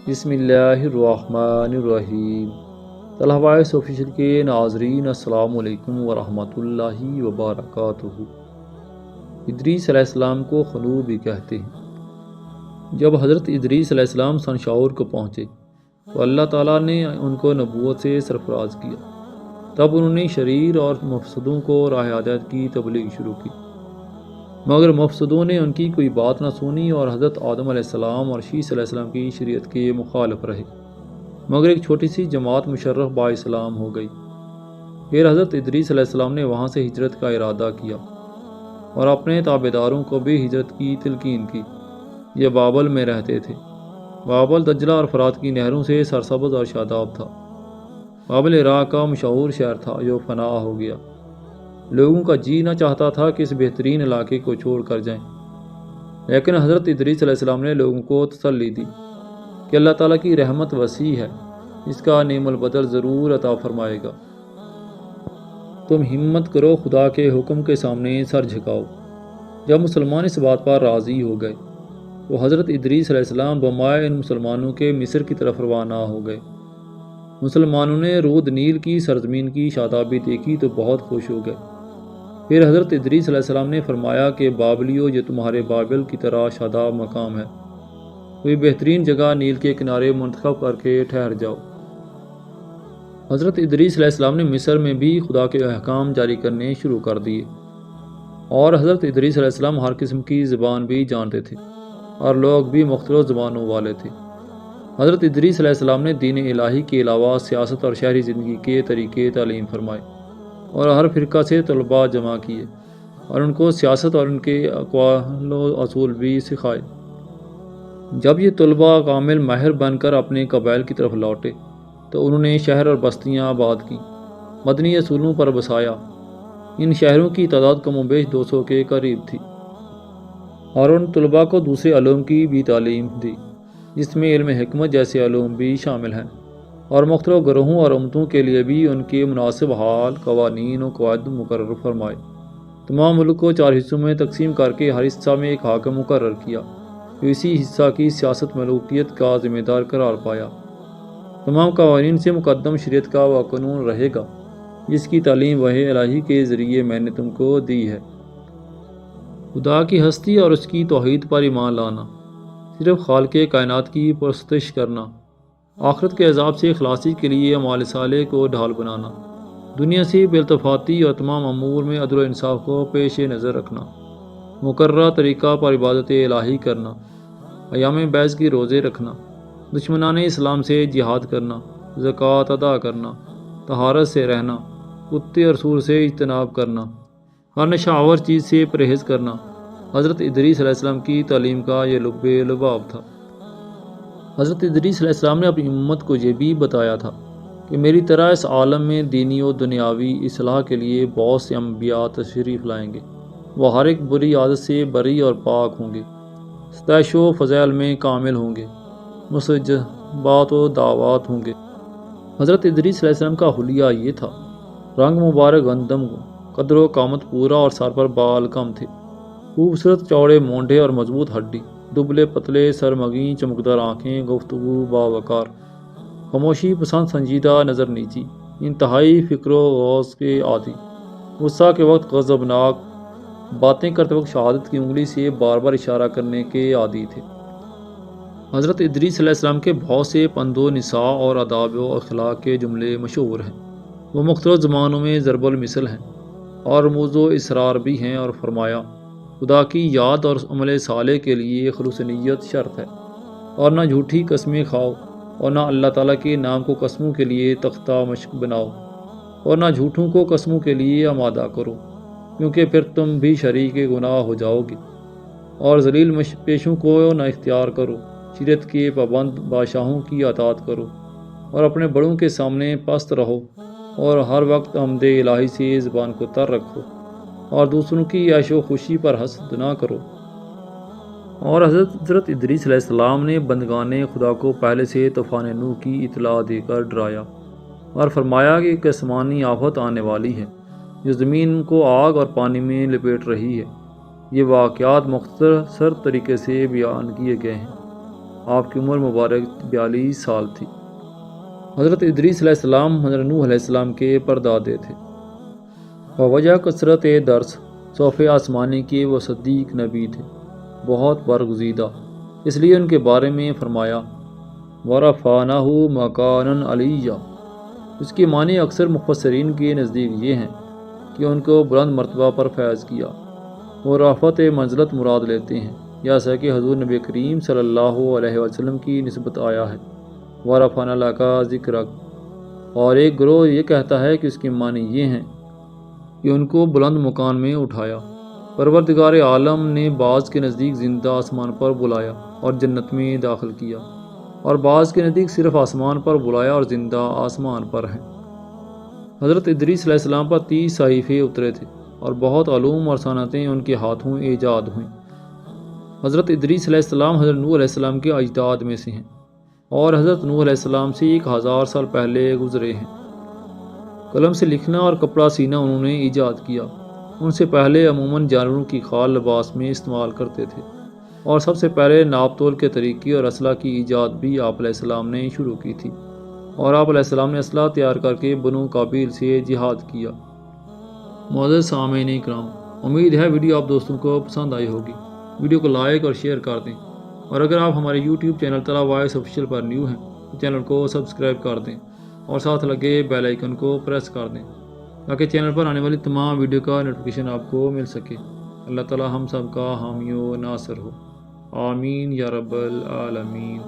بسم اللہ الرحمن الرحیم۔ طلباء آفیشل کے ناظرین السلام علیکم ورحمۃ اللہ وبرکاتہ۔ ادریس علیہ السلام کو خنوع بھی کہتے ہیں۔ جب حضرت ادریس علیہ السلام سنشاور کو پہنچے تو اللہ تعالیٰ نے ان کو نبوت سے سرفراز کیا۔ تب انہوں نے شریر اور مفسدوں کو راہ ہدایت کی تبلیغ شروع کی، مگر مفسدوں نے ان کی کوئی بات نہ سنی اور حضرت آدم علیہ السلام اور شیس علیہ السلام کی شریعت کے مخالف رہے، مگر ایک چھوٹی سی جماعت مشرف با اسلام ہو گئی۔ پھر حضرت ادریس علیہ السلام نے وہاں سے ہجرت کا ارادہ کیا اور اپنے تابعداروں کو بھی ہجرت کی تلقین کی۔ یہ بابل میں رہتے تھے۔ بابل دجلہ اور فرات کی نہروں سے سرسبز اور شاداب تھا۔ بابل عراق کا مشہور شہر تھا جو فنا ہو گیا۔ لوگوں کا جی نہ چاہتا تھا کہ اس بہترین علاقے کو چھوڑ کر جائیں، لیکن حضرت ادریس علیہ السلام نے لوگوں کو تسلی دی کہ اللہ تعالیٰ کی رحمت وسیع ہے، اس کا نعم البدل ضرور عطا فرمائے گا۔ تم ہمت کرو، خدا کے حکم کے سامنے سر جھکاؤ۔ جب مسلمان اس بات پر راضی ہو گئے تو حضرت ادریس علیہ السلام بمائے ان مسلمانوں کے مصر کی طرف روانہ ہو گئے۔ مسلمانوں نے رود نیل کی سرزمین کی شادابی دیکھی تو بہت خوش ہو گئے۔ پھر حضرت ادریس علیہ السلام نے فرمایا کہ بابلیو، یہ تمہارے بابل کی طرح شاداب مقام ہے، کوئی بہترین جگہ نیل کے کنارے منتخب کر کے ٹھہر جاؤ۔ حضرت ادریس علیہ السلام نے مصر میں بھی خدا کے احکام جاری کرنے شروع کر دیے، اور حضرت ادریس علیہ السلام ہر قسم کی زبان بھی جانتے تھے اور لوگ بھی مختلف زبانوں والے تھے۔ حضرت ادریس علیہ السلام نے دین الہی کے علاوہ سیاست اور شہری زندگی کے طریقے تعلیم فرمائے اور ہر فرقہ سے طلباء جمع کیے اور ان کو سیاست اور ان کے اقوال و اصول بھی سکھائے۔ جب یہ طلباء کامل ماہر بن کر اپنے قبائل کی طرف لوٹے تو انہوں نے شہر اور بستیاں آباد کی، مدنی اصولوں پر بسایا۔ ان شہروں کی تعداد کم و بیش 200 کے قریب تھی، اور ان طلباء کو دوسرے علوم کی بھی تعلیم دی، جس میں علم حکمت جیسے علوم بھی شامل ہیں، اور مختلف گروہوں اور امتوں کے لیے بھی ان کے مناسب حال قوانین و قواعد مقرر فرمائے۔ تمام ملک کو 4 حصوں میں تقسیم کر کے ہر حصہ میں ایک حاکم مقرر کیا جو اسی حصہ کی سیاست ملوکیت کا ذمہ دار قرار پایا۔ تمام قوانین سے مقدم شریعت کا وہ قانون رہے گا جس کی تعلیم وحی الہی کے ذریعے میں نے تم کو دی ہے۔ خدا کی ہستی اور اس کی توحید پر ایمان لانا، صرف خالق کائنات کی پرستش کرنا، آخرت کے عذاب سے خلاصی کے لیے اعمال صالح کو ڈھال بنانا، دنیا سے بے التفاتی اور تمام امور میں عدل و انصاف کو پیش نظر رکھنا، مقررہ طریقہ پر عبادت الہی کرنا، ایام بیض کی روزے رکھنا، دشمنان اسلام سے جہاد کرنا، زکوٰۃ ادا کرنا، طہارت سے رہنا، کتے اور سور سے اجتناب کرنا، ہر نشہ آور چیز سے پرہیز کرنا۔ حضرت ادریس علیہ السلام کی تعلیم کا یہ لب لباب تھا۔ حضرت ادریس علیہ السلام نے اپنی امت کو یہ بھی بتایا تھا کہ میری طرح اس عالم میں دینی و دنیاوی اصلاح کے لیے بہت سے انبیاء تشریف لائیں گے۔ وہ ہر ایک بری عادت سے بری اور پاک ہوں گے، ستائش و فضائل میں کامل ہوں گے، مستجابات و دعوات ہوں گے۔ حضرت ادریس علیہ السلام کا حلیہ یہ تھا: رنگ مبارک گندم، قدر و قامت پورا اور سر پر بال کم تھے، خوبصورت چوڑے مونڈے اور مضبوط ہڈی، دبلے پتلے سرمگیں چمکدار آنکھیں، گفتگو باوقار، خاموشی پسند، سنجیدہ نظر نیچی، انتہائی فکر و غوض کے عادی، غصہ کے وقت غضبناک، باتیں کرتے وقت شہادت کی انگلی سے بار بار اشارہ کرنے کے عادی تھے۔ حضرت ادریس علیہ السلام کے بہت سے پند و نصاح اور آداب و اخلاق کے جملے مشہور ہیں۔ وہ مختلف زبانوں میں ضرب المثل ہیں اور رموز و اسرار بھی ہیں، اور فرمایا: خدا کی یاد اور عمل صالح کے لیے خلوص نیت شرط ہے، اور نہ جھوٹی قسمیں کھاؤ، اور نہ اللہ تعالیٰ کے نام کو قسموں کے لیے تختہ مشق بناؤ، اور نہ جھوٹوں کو قسموں کے لیے آمادہ کرو، کیونکہ پھر تم بھی شریک گناہ ہو جاؤ گے۔ اور ذلیل پیشوں کو نہ اختیار کرو، شریعت کے پابند بادشاہوں کی اطاعت کرو، اور اپنے بڑوں کے سامنے پست رہو، اور ہر وقت حمد الہی سے زبان کو تر رکھو، اور دوسروں کی عیش و خوشی پر حسد نہ کرو۔ اور حضرت ادریس علیہ السلام نے بندگان خدا کو پہلے سے طوفان نوح کی اطلاع دے کر ڈرایا اور فرمایا کہ ایک آسمانی آفت آنے والی ہے جو زمین کو آگ اور پانی میں لپیٹ رہی ہے۔ یہ واقعات مختصر طریقے سے بیان کیے گئے ہیں۔ آپ کی عمر مبارک 42 سال تھی۔ حضرت ادریس علیہ السلام حضرت نوح علیہ السلام کے پردادے تھے۔ وجہ کثرت درس صوف آسمانی کے وہ صدیق نبی تھے، بہت برگزیدہ، اس لیے ان کے بارے میں فرمایا وَرَفَعْنَاهُ مَكَانًا عَلِيًّا۔ اس کے معنی اکثر مفسرین کے نزدیک یہ ہیں کہ ان کو بلند مرتبہ پر فیض کیا۔ وہ رافت منزلت مراد لیتے ہیں، جیسا کہ حضور نبی کریم صلی اللہ علیہ وسلم کی نسبت آیا ہے وَرَفَعْنَا لَكَ ذِكْرَكَ۔ اور ایک گروہ یہ کہتا ہے کہ اس کے معنی یہ ہیں کہ ان کو بلند مکان میں اٹھایا۔ پروردگار عالم نے بعض کے نزدیک زندہ آسمان پر بلایا اور جنت میں داخل کیا، اور بعض کے نزدیک صرف آسمان پر بلایا اور زندہ آسمان پر ہیں۔ حضرت ادریس علیہ السلام پر 30 صحیفے اترے تھے اور بہت علوم اور صنعتیں ان کے ہاتھوں ایجاد ہوئیں۔ حضرت ادریس علیہ السلام حضرت نوح علیہ السلام کے اجداد میں سے ہیں اور حضرت نوح علیہ السلام سے 1000 سال پہلے گزرے ہیں۔ قلم سے لکھنا اور کپڑا سینا انہوں نے ایجاد کیا۔ ان سے پہلے عموماً جانوروں کی خال لباس میں استعمال کرتے تھے، اور سب سے پہلے ناپ تول کے طریقے اور اسلحہ کی ایجاد بھی آپ علیہ السلام نے شروع کی تھی، اور آپ علیہ السلام نے اسلحہ تیار کر کے بنو قابیل سے جہاد کیا۔ معزز سامعین کرام، امید ہے ویڈیو آپ دوستوں کو پسند آئی ہوگی۔ ویڈیو کو لائک اور شیئر کر دیں، اور اگر آپ ہمارے YouTube channel Talha voice official پر نیو ہیں تو چینل کو سبسکرائب کر دیں اور ساتھ لگے بیل آئیکن کو پریس کر دیں تاکہ چینل پر آنے والی تمام ویڈیو کا نوٹیفیکیشن آپ کو مل سکے۔ اللہ تعالی ہم سب کا حامی و ناصر ہو، آمین یا رب العالمین۔